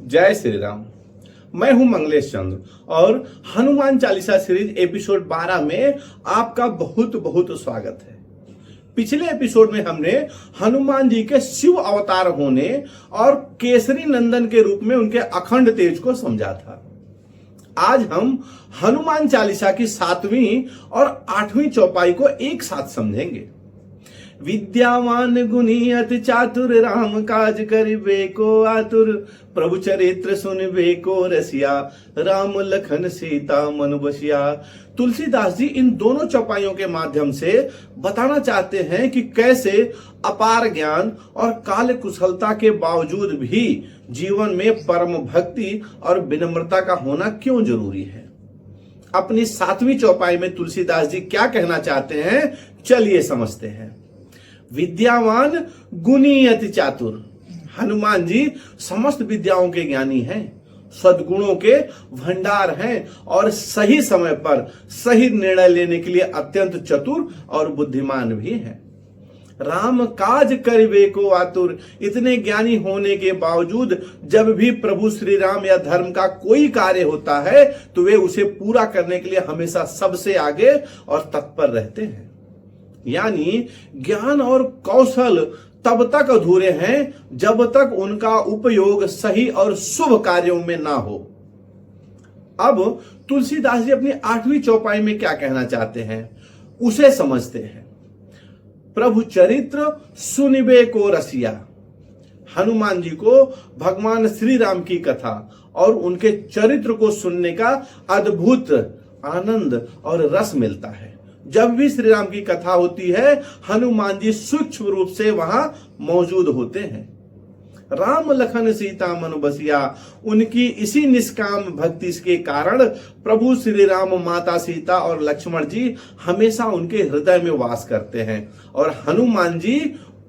जय श्री राम। मैं हूं मंगलेश चंद्र और हनुमान चालीसा सीरीज एपिसोड 12 में आपका बहुत बहुत स्वागत है। पिछले एपिसोड में हमने हनुमान जी के शिव अवतार होने और केसरी नंदन के रूप में उनके अखंड तेज को समझा था। आज हम हनुमान चालीसा की 7वीं और 8वीं चौपाई को एक साथ समझेंगे। विद्यावान गुणी अति चातुर, राम काज करिबे को आतुर, प्रभु चरित्र सुनबे को रसिया, राम लखन सीता मन बसिया। तुलसीदास जी इन दोनों चौपाइयों के माध्यम से बताना चाहते हैं कि कैसे अपार ज्ञान और काल कुशलता के बावजूद भी जीवन में परम भक्ति और विनम्रता का होना क्यों जरूरी है। अपनी 7वीं चौपाई में तुलसीदास जी क्या कहना चाहते हैं, चलिए समझते हैं। विद्यावान गुणी अति चातुर, हनुमान जी समस्त विद्याओं के ज्ञानी हैं, सद्गुणों के भंडार हैं और सही समय पर सही निर्णय लेने के लिए अत्यंत चतुर और बुद्धिमान भी हैं। राम काज करिबे को आतुर, इतने ज्ञानी होने के बावजूद जब भी प्रभु श्री राम या धर्म का कोई कार्य होता है तो वे उसे पूरा करने के लिए हमेशा सबसे आगे और तत्पर रहते हैं। यानी ज्ञान और कौशल तब तक अधूरे हैं जब तक उनका उपयोग सही और शुभ कार्यों में ना हो। अब तुलसीदास जी अपनी 8वीं चौपाई में क्या कहना चाहते हैं उसे समझते हैं। प्रभु चरित्र सुनिबे को रसिया, हनुमान जी को भगवान श्री राम की कथा और उनके चरित्र को सुनने का अद्भुत आनंद और रस मिलता है। जब भी श्री राम की कथा होती है हनुमान जी सूक्ष्म रूप से वहां मौजूद होते हैं। राम लखन सीता मन बसिया, उनकी इसी निष्काम भक्ति के कारण प्रभु श्री राम, माता सीता और लक्ष्मण जी हमेशा उनके हृदय में वास करते हैं और हनुमान जी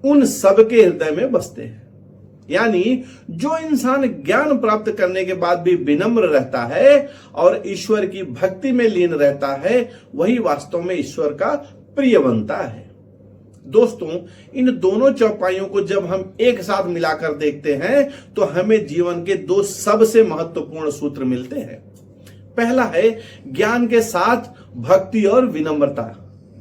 उन सबके हृदय में बसते हैं। यानी जो इंसान ज्ञान प्राप्त करने के बाद भी विनम्र रहता है और ईश्वर की भक्ति में लीन रहता है वही वास्तव में ईश्वर का प्रिय बनता है। दोस्तों, इन दोनों चौपाइयों को जब हम एक साथ मिलाकर देखते हैं तो हमें जीवन के 2 सबसे महत्वपूर्ण सूत्र मिलते हैं। पहला है ज्ञान के साथ भक्ति और विनम्रता।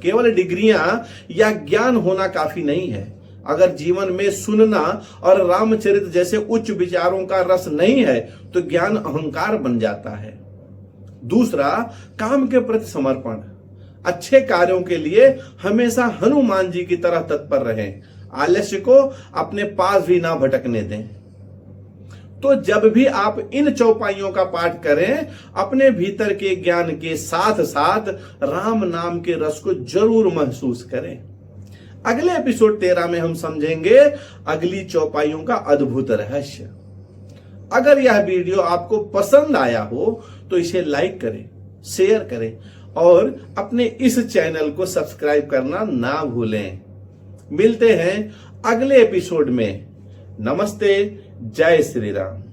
केवल डिग्रियां या ज्ञान होना काफी नहीं है। अगर जीवन में सुनना और रामचरित जैसे उच्च विचारों का रस नहीं है तो ज्ञान अहंकार बन जाता है। दूसरा, काम के प्रति समर्पण। अच्छे कार्यों के लिए हमेशा हनुमान जी की तरह तत्पर रहें, आलस्य को अपने पास भी ना भटकने दें। तो जब भी आप इन चौपाइयों का पाठ करें अपने भीतर के ज्ञान के साथ साथ राम नाम के रस को जरूर महसूस करें। अगले एपिसोड 13 में हम समझेंगे अगली चौपाइयों का अद्भुत रहस्य। अगर यह वीडियो आपको पसंद आया हो तो इसे लाइक करें, शेयर करें और अपने इस चैनल को सब्सक्राइब करना ना भूलें। मिलते हैं अगले एपिसोड में। नमस्ते, जय श्री राम।